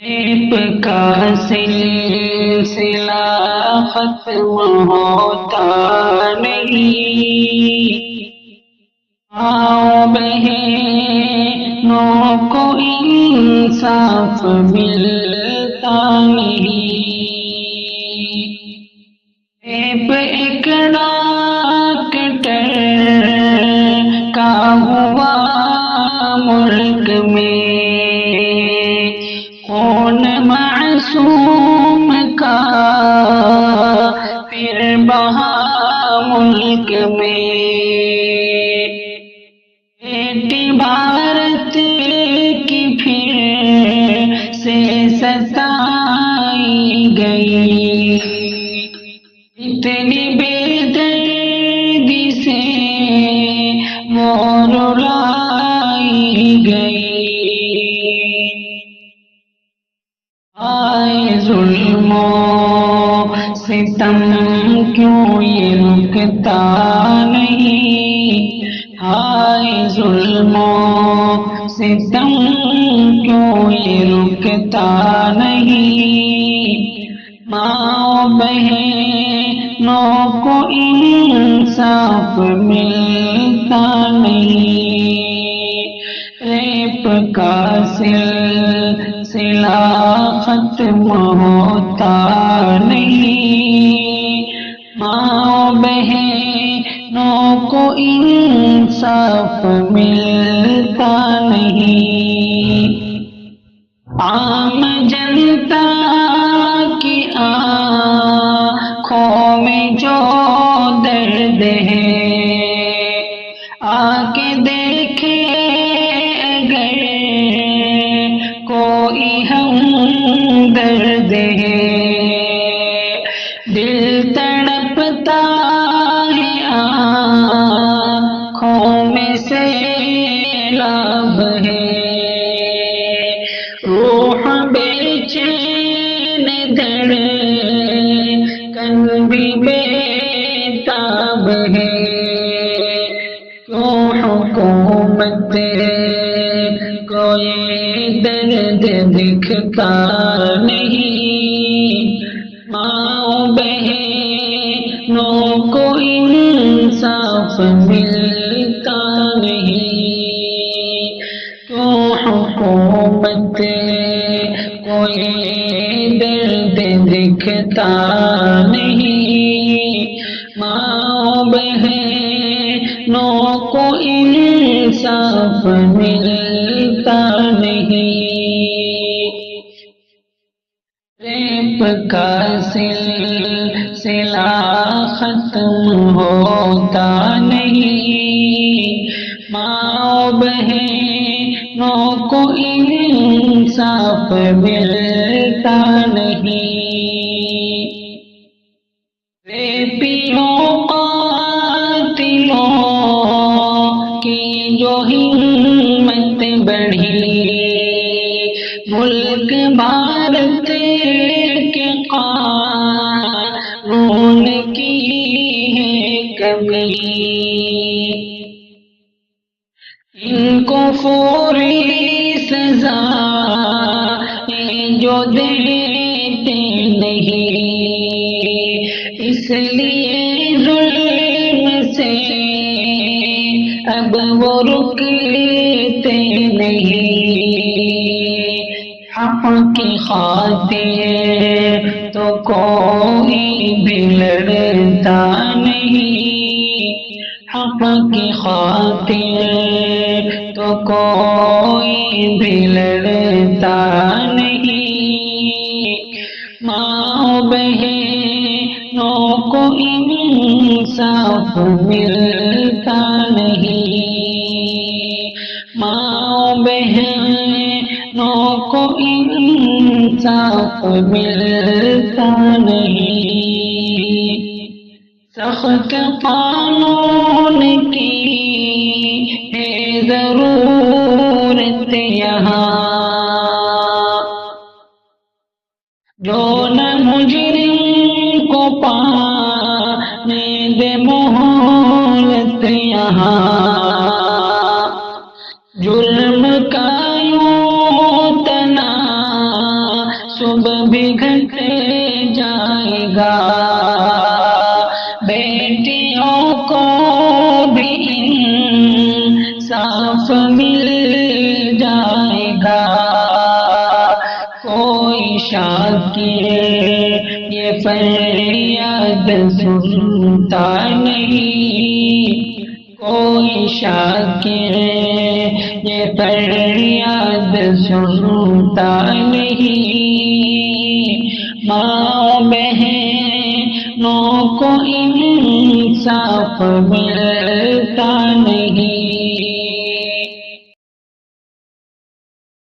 Rape کا سلسلہ ختم ہوتا نہیں، آؤ بہنوں کو انصاف ملتا نہیں۔ ریپ ایک ڈاکٹر کا ہوا ملک میں، کون معصوم کا پھر بہا ملک میں۔ بیٹی بھارت کی پھر سے ستائی گئی، اتنی بے دردی سے وہ رلائی گئی۔ آئے ظلم و ستم کیوں یہ رکتا نہیں، آئے ظلم و ستم کیوں یہ رکتا نہیں، ماں بہنوں کو انصاف ملتا نہیں۔ ریپ کا سلسلہ ختم ہوتا نہیں، ماں بہنوں کو انصاف ملتا نہیں۔ عام جنتا کی آنکھوں میں جو درد ہے، آ کے دیکھے اگر کوئی ہمدرد ہے، دل تڑپتا ہے آنکھوں میں سیلاب ہے، روح بے چین دھڑکن بھی بے تاب ہے، کیوں حکومت کو یہ درد دکھتا نہیں، ماں بہنوں کو انصاف ملتا نہیں، کیوں حکومت کو یہ درد دکھتا نہیں، ماں بہنوں کو انصاف ملتا نہیں۔ ریپ کا سلسلہ ختم ہوتا نہیں، ماں بہنوں کو انصاف ملتا نہیں۔ ریپیوں قاتلوں کی جو ہمت بڑھی، ملک بھارت کے قانون کی ہے کمی، ان کو فوری سزا جو دیتے نہیں، اس لیے ظلم سے اب وہ رکتے نہیں، حق کی خاطر تو کوئی بھی لڑتا نہیں، حق کی خاطر تو کوئی بھی لڑتا نہیں، ماں بہنوں کو انصاف ملتا نہیں، ماں بہنوں کو انصاف ملتا نہیں۔ سخت قانون کی ہے ضرورت یہاں، جو نہ مجرم کو پانے دے مہلت یہاں، جرم کا یوں تنا سب بھی گھٹ جائے گا، بیٹیوں کو بھی انصاف مل جائے گا، کوئی شاکر یہ فریاد سنتا نہیں، کوئی شاکر یہ فریاد سنتا نہیں، ماں بہنوں کو انصاف ملتا نہیں،